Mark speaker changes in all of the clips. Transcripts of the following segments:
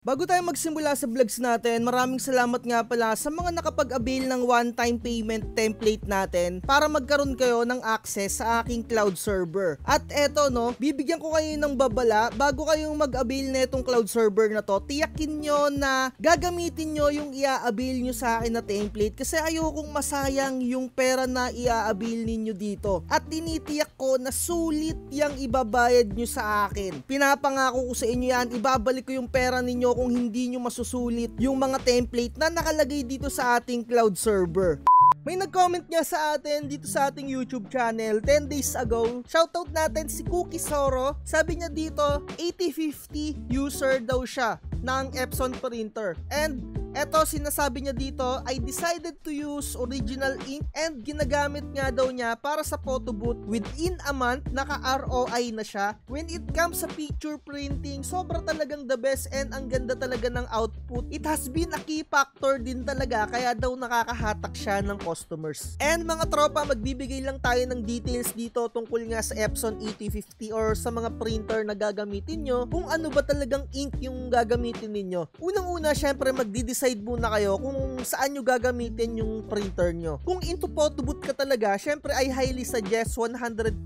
Speaker 1: Bago tayo magsimula sa vlogs natin, maraming salamat nga pala sa mga nakapag-avail ng one-time payment template natin para magkaroon kayo ng access sa aking cloud server. At eto no, bibigyan ko kayo ng babala bago kayong mag-avail na itong cloud server na to. Tiyakin nyo na gagamitin nyo yung i-avail nyo sa akin na template kasi ayokong masayang yung pera na i-avail ninyo dito. At tinitiyak ko na sulit yung ibabayad nyo sa akin. Pinapangako ko sa inyo yan, ibabalik ko yung pera ninyo kung hindi nyo masusulit yung mga template na nakalagay dito sa ating cloud server. May nag-comment nga sa atin dito sa ating YouTube channel 10 days ago. Shoutout natin si Cookie Zoro. Sabi niya dito, 8050 user daw siya ng Epson printer. And eto sinasabi niya dito, I decided to use original ink and ginagamit nga daw niya para sa photo booth. Within a month, naka-ROI na siya. When it comes sa picture printing, sobra talagang the best and ang ganda talaga ng output. It has been a key factor din talaga kaya daw nakakahatak siya ng customers. And mga tropa, magbibigay lang tayo ng details dito tungkol nga sa Epson 8050 or sa mga printer na gagamitin nyo, kung ano ba talagang ink yung gagamitin ninyo. Unang-una, syempre magdi-decide muna kayo kung saan nyo gagamitin yung printer nyo. Kung into photo booth ka talaga, syempre I highly suggest 100%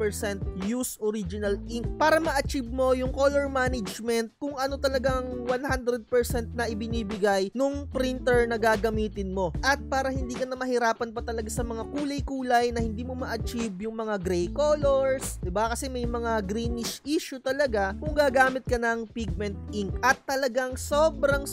Speaker 1: use original ink para ma-achieve mo yung color management kung ano talagang 100% na ibinibigay nung printer na gagamitin mo. At para hindi ka na mahirapan pa talaga sa mga kulay-kulay na hindi mo ma-achieve yung mga gray colors, diba? Kasi may mga greenish issue talaga kung gagamit ka ng pigment ink. At talagang sobrang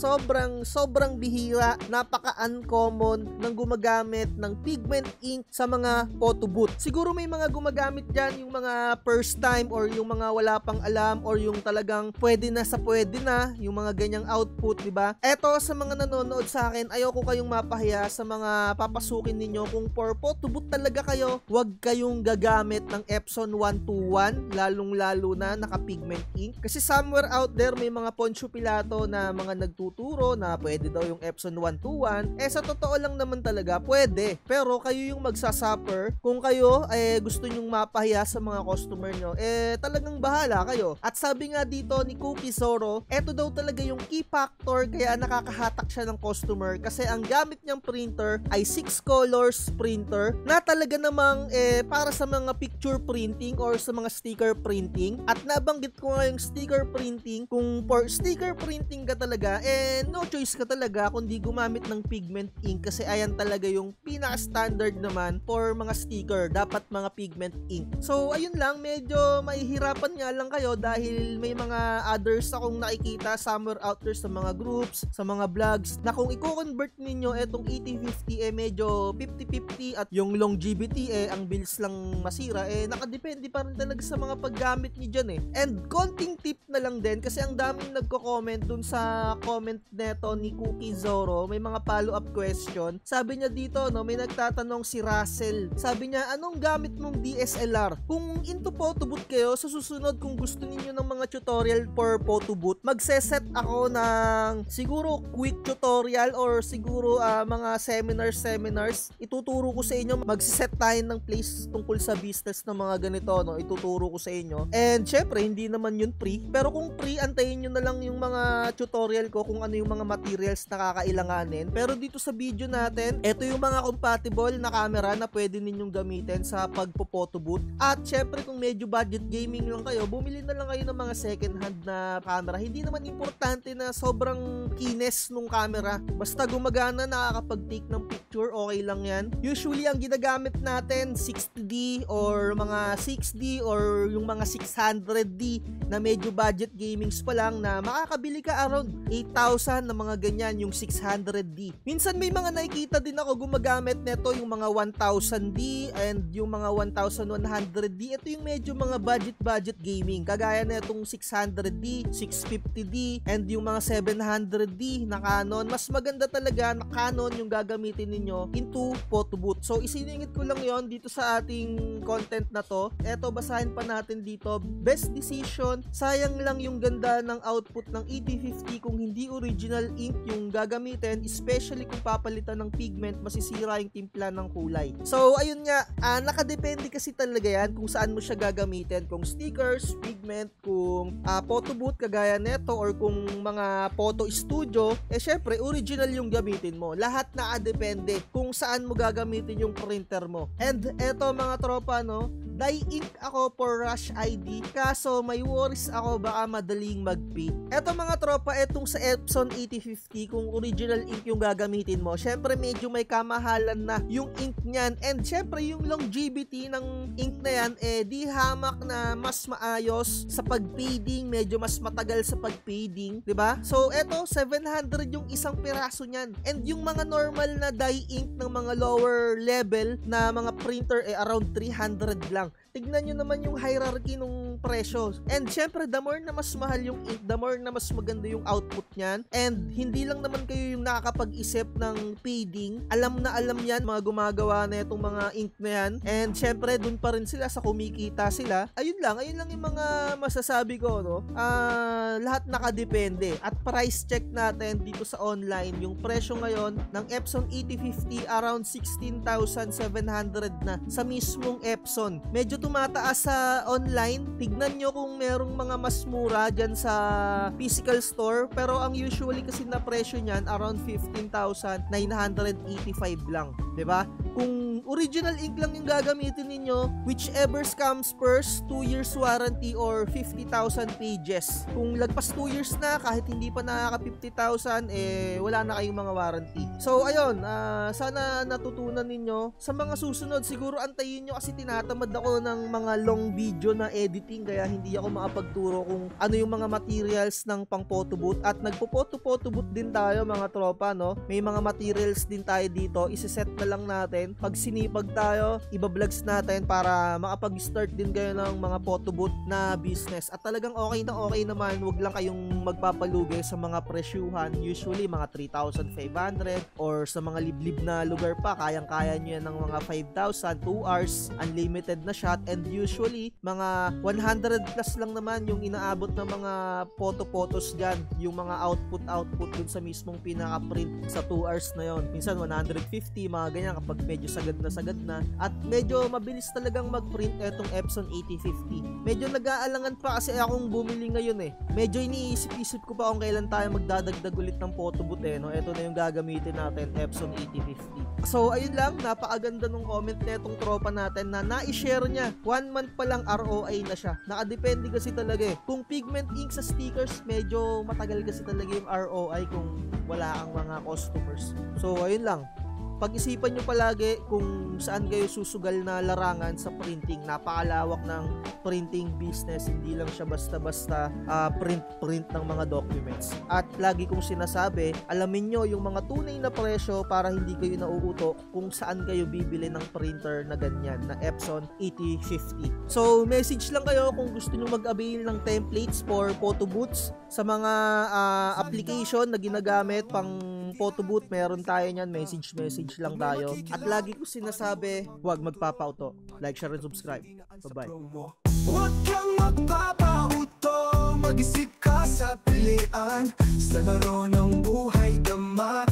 Speaker 1: bihira, napaka-uncommon ng gumagamit ng pigment ink sa mga photo booth. Siguro may mga gumagamit dyan yung mga first time or yung mga wala pang alam or yung talagang pwede na, yung mga ganyang output, diba? Eto, sa mga nanonood sa akin, ayoko kayong mapahiya sa mga papasukin ninyo. Kung for photo booth talaga kayo, wag kayong gagamit ng Epson 121, lalong-lalo na naka-pigment ink. Kasi somewhere out there, may mga Poncio Pilato na mga nagtuturo na pwede daw yung Epson 121. Sa totoo lang naman talaga, pwede. Pero kayo yung magsasuffer. Kung kayo gusto nyong mapahiya sa mga customer nyo, talagang bahala kayo. At sabi nga dito ni Cookie Zoro, eto daw talaga yung key factor kaya nakakahatak siya ng customer kasi ang gamit niyang printer ay 6 colors printer na talaga namang para sa mga picture printing or sa mga sticker printing. At nabanggit ko nga yung sticker printing. Kung for sticker printing ka talaga, no choice ka talaga kundi gumamit ng pigment ink kasi ayan talaga yung pinaka-standard naman for mga sticker, dapat mga pigment ink. So ayun lang, medyo mahihirapan nga lang kayo dahil may mga others akong nakikita somewhere out there sa mga groups, sa mga vlogs na kung i-convert ninyo etong 8050 medyo 50-50 at yung longevity ang bills lang masira nakadepende pa rin talaga sa mga paggamit niyo dyan And konting tip na lang din kasi ang daming nagko-comment dun sa comment neto ni Cookie Zoro, may mga follow-up question. Sabi niya dito, no, may nagtatanong si Russell. Sabi niya, anong gamit mong DSLR? Kung into photo booth kayo, sa susunod kung gusto niyo ng mga tutorial for photo booth, magse-set ako ng siguro quick tutorial or siguro mga seminars. Ituturo ko sa inyo, magse-set tayo ng place tungkol sa business ng mga ganito, no? Ituturo ko sa inyo. And syempre, hindi naman yun free. Pero kung free, antayin nyo na lang yung mga tutorial ko kung ano yung mga materials na kakailanganin. Pero dito sa video natin, ito yung mga compatible na camera na pwede ninyong gamitin sa pagpo-photo booth. At syempre kung medyo budget gaming lang kayo, bumili na lang kayo ng mga second hand na camera. Hindi naman importante na sobrang keenness nung camera. Basta gumagana, nakakapag-take ng picture, okay lang yan. Usually ang ginagamit natin 60D or mga 6D or yung mga 600D na medyo budget gamings pa lang na makakabili ka around 8,000 na mga ganyan yung 600D. Minsan may mga nakikita din ako gumagamit neto yung mga 1000D and yung mga 1100D. Ito yung medyo mga budget gaming. Kagaya na itong 600D, 650D and yung mga 700D na Canon. Mas maganda talaga na Canon yung gagamitin ninyo into photo booth. So isiningit ko lang yon dito sa ating content na to. Eto, basahin pa natin dito. Best decision. Sayang lang yung ganda ng output ng 8050 kung hindi original ink yung gagamitin, especially kung papalitan ng pigment, masisira yung timpla ng kulay. So ayun nga, nakadepende kasi talaga yan kung saan mo siya gagamitin, kung stickers, pigment, kung photo booth kagaya neto, or kung mga photo studio, syempre original yung gamitin mo. Lahat nakadepende kung saan mo gagamitin yung printer mo. And eto mga tropa, no, dye ink ako for Rush ID, kaso may worries ako baka madaling mag-fade. Eto mga tropa, etong sa Epson 8050, kung original ink yung gagamitin mo, syempre medyo may kamahalan na yung ink niyan, and syempre yung longevity ng ink na yan, di hamak na mas maayos sa pag-fading, medyo mas matagal sa pag-fading, diba? So eto, 700 yung isang piraso niyan, and yung mga normal na dye ink ng mga lower level na mga printer, around 300 lang. Tignan nyo naman yung hierarchy ng presyo. And syempre, the more na mas mahal yung ink, the more na mas maganda yung output niyan. And hindi lang naman kayo yung nakakapag-isip ng fading. Alam na alam yan, mga gumagawa na itong mga ink na yan. And syempre, dun pa rin sila sa kumikita sila. Ayun lang yung mga masasabi ko, no? Lahat nakadepende. At price check natin dito sa online. Yung presyo ngayon ng Epson 8050, around 16,700 na sa mismong Epson. Medyo tumataas sa online. Tignan nyo kung merong mga mas mura dyan sa physical store, pero ang usually kasi na presyo nyan around 15,985 lang, 'di ba? Kung original ink lang yung gagamitin ninyo, whichever comes first, 2 years warranty or 50,000 pages. Kung lagpas 2 years na, kahit hindi pa nakaka 50,000, wala na kayong mga warranty. So ayun, sana natutunan ninyo. Sa mga susunod, siguro antayin nyo kasi tinatamad ako ng mga long video na editing, kaya hindi ako makapagturo kung ano yung mga materials ng pang photo booth. At nagpo-photo booth din tayo mga tropa, no? May mga materials din tayo dito, isiset na lang natin. Pag sinipag tayo, iba-vlogs natin para makapag-start din kayo ng mga photo booth na business. At talagang okay naman, wag lang kayong magpapalugi sa mga presyuhan. Usually mga 3,500, or sa mga liblib na lugar pa, kayang-kaya nyo yan ng mga 5,000, 2 hours, unlimited na shot. And usually mga 100 plus lang naman yung inaabot ng mga photos dyan, yung mga output dun sa mismong pinaka-print sa 2 hours na yon. Minsan 150, mga ganyan kapag medyo sagad na. At medyo mabilis talagang mag-print etong Epson 8050. Medyo nag-aalangan pa kasi akong bumili ngayon Medyo iniisip-isip ko pa kung kailan tayo magdadagdag ulit ng photo booth no. Ito na yung gagamitin natin, Epson 8050. So ayun lang, napakaganda nung comment na itong tropa natin na na-share niya. 1 month pa lang ROI na siya. Nakadepende kasi talaga Kung pigment ink sa stickers, medyo matagal kasi talaga yung ROI kung wala ang mga customers. So ayun lang. Pag-isipan nyo palagi kung saan kayo susugal na larangan sa printing. Napakalawak ng printing business. Hindi lang siya basta-basta print ng mga documents. At lagi kong sinasabi, alamin nyo yung mga tunay na presyo para hindi kayo nauuto kung saan kayo bibili ng printer na ganyan, na Epson 8050. So, message lang kayo kung gusto nyo mag-avail ng templates for photo booths sa mga application na ginagamit pang photo booth. Meron tayo niyan, message lang tayo. At lagi ko sinasabi, huwag magpapauto. Like, share, and subscribe. Bye-bye.
Speaker 2: Huwag kang magpapauto, mag-isip ka sa pilian, sa laro ng buhay dama.